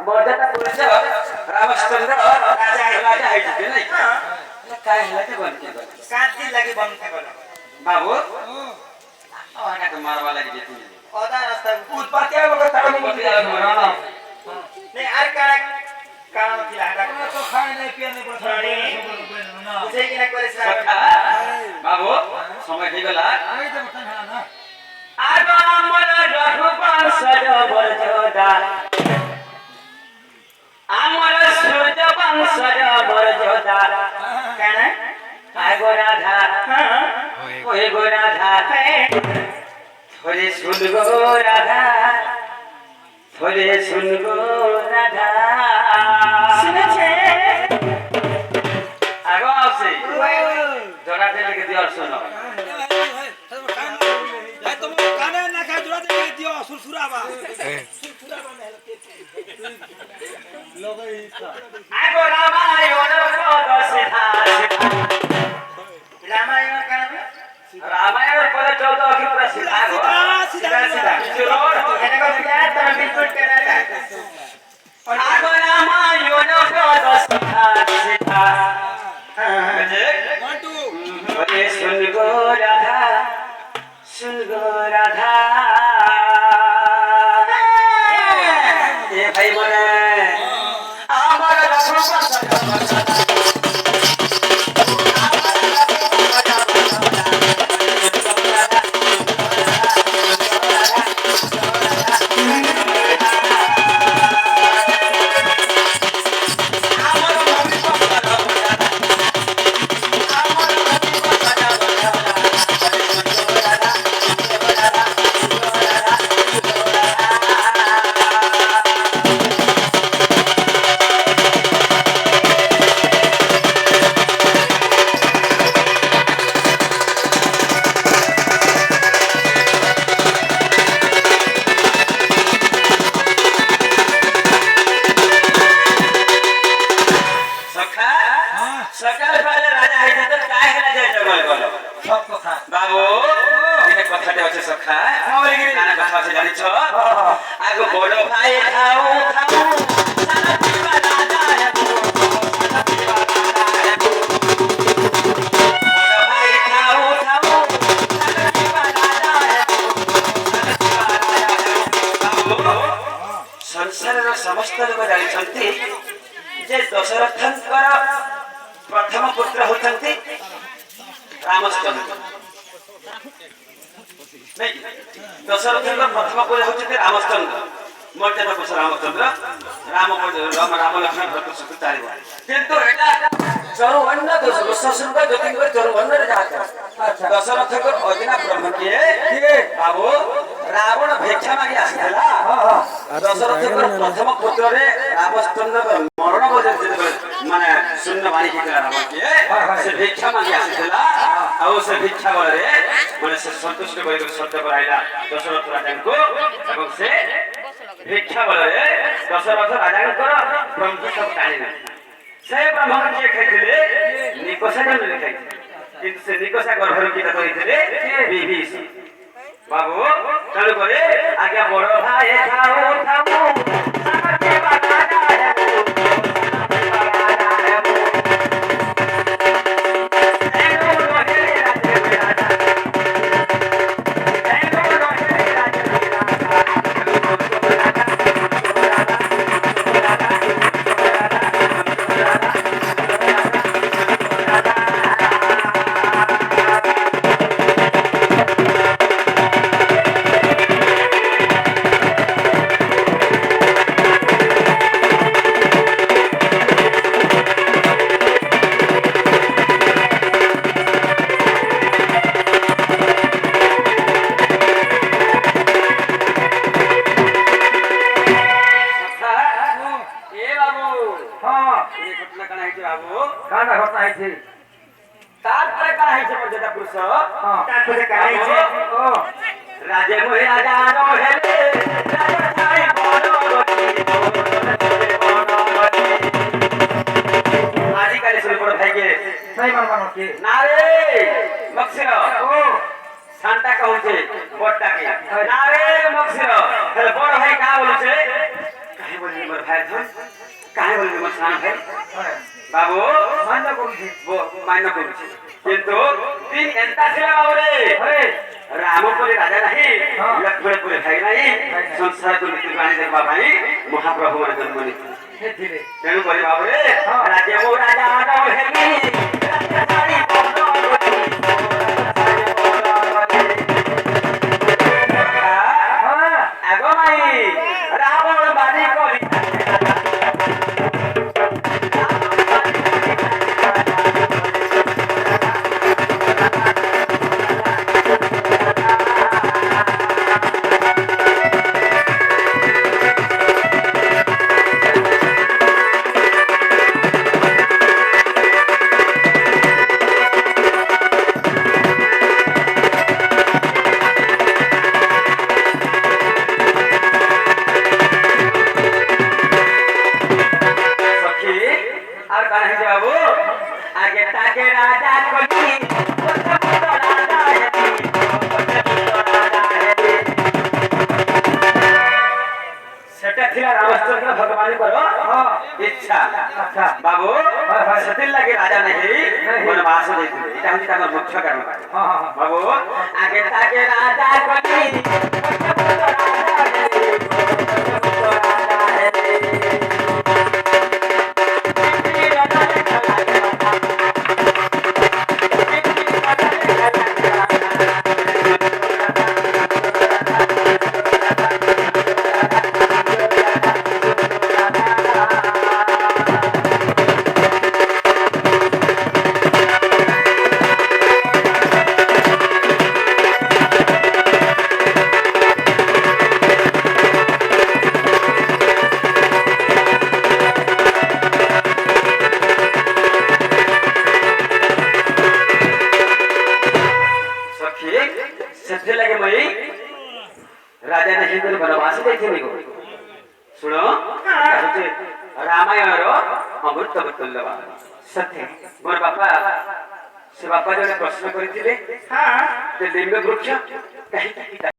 मर्यादा पुरुष रामचंद्र राजा है नहीं काय हलाते बन के 7 दिन लगे बनते बोलो बाबू आना के मारवा लगी जेती आधा रास्ता उत्पत्ति है मगर तारा नहीं नहीं आर कारण की लागा तो खाए नहीं पिए नहीं ना बुझे कि ना करे बाबू समय થઈ ગલા આવી તો બટન હા ના आगो अमर रघुपन सजवर जोदार अमर सूर्य वंशज बर जोदार कहना आगो राधा हां ओए गो राधा थोड़े सुन गो राधा थोड़े सुन गो राधा सुने छे आगो आवसे जोड़ा दे के दियो सुनो तुम काने ना खा जुड़ा दे दियो सुरसुराबा लोग ही था आगो रामायण पद सीधा रामायण कहना रामायण पद 14 की पूरा सीधा गो सीधा जरूर कहने को प्यार तो बिल्कुल कहना था और आगो रामायण पद सीधा सीधा बजे 1 2 अरे सुन गो राधा सुन गो राधा ए भाई मने आमर रघुपत सकाल पहले राजा है तो काय है राजा जगल गलो सब कथा बाबू इने कथाटे আছে सखा नाना कथा আছে জানি ছ आगो बड़ो भाई खाऊ खाऊ सारा पीवा राजा है सारा पीवा राजा है बड़ो भाई खाऊ खाऊ सारा पीवा राजा है सारा पीवा राजा है बाबू संसार रो समस्त लोग जानि छंती जे दशरथंकर प्रथम पुत्र होतंती रामचंद्र नहीं दशरथंकर प्रथम पुत्र होतंती रामचंद्र मर्यादा पुरुष रामचंद्र राम लक्ष्मण भरत शत्रुघ्न किंतु एटा जरुवन्न दशरथ ज्योतिंकर जरुवन्न रे जात अच्छा दशरथकर अजिना ब्रह्म के बाबू रावण भिक्षा मागी आसिला दशरथकर प्रथम पुत्र रे रामचंद्र मरण पर्यंत माने शून्य बाणी हिला रावण के से भिक्षा मागी आसिला आ से भिक्षा बरे माने से संतुष्ट होई सत्य कराइला दशरथ राजा को एवं से भिक्षा बरे दशरथ राजा को ब्रह्म सब टाणी ना से ब्रह्म के खाइथिले निकोसा जन खाइथिले किंतु से निकोसा गर्भर की कहिथिले विभीषण बाबू चलो करे आगे बड़ो भाई खाओ खाओ साथे बाटा जाए राजे मोहे राजा नो हेले राजा थाई बोलो आदि काले सुन पड़ भाई के सही मानो के नारे मक्सिरो ओ सांता कहू छे बोटा के नारे मक्सिरो हेले बड़ भाई का बोलु छे काहे बोली मोर भाई धन काहे बोले मोर साना भाई बाबू মান্য করুছি मान्य करूची किंतु दिन एंता थिला बाबू रे राम परे राजा नहीं लक्ष्मण परे भाई नहीं संसार को नीति बाणी देखबा भाई महाप्रभु मन जन्म नीति হেতিরে तेणु करी बाबू रे राज्य मो राजा आडो हेमी राजा आगो माई रावण बाणी करी और कौन है बाबू आगे ताके राजा कोली राजा है सेटा थिला रामचंद्र भगवान करो इच्छा अच्छा बाबू सतिल लगे राजा नहीं वनवास देते इटा हम ताकर मुख्य कारण बाबू आगे ताके राजा कोली सत्य लगे मई राजा ने हिंदू वनवास देखे नहीं सुनो रामायण रो अमृत तुल्यवा सत्य मोर बापा से बापा जो प्रश्न करथिले हां ते लिंग वृक्ष कहीं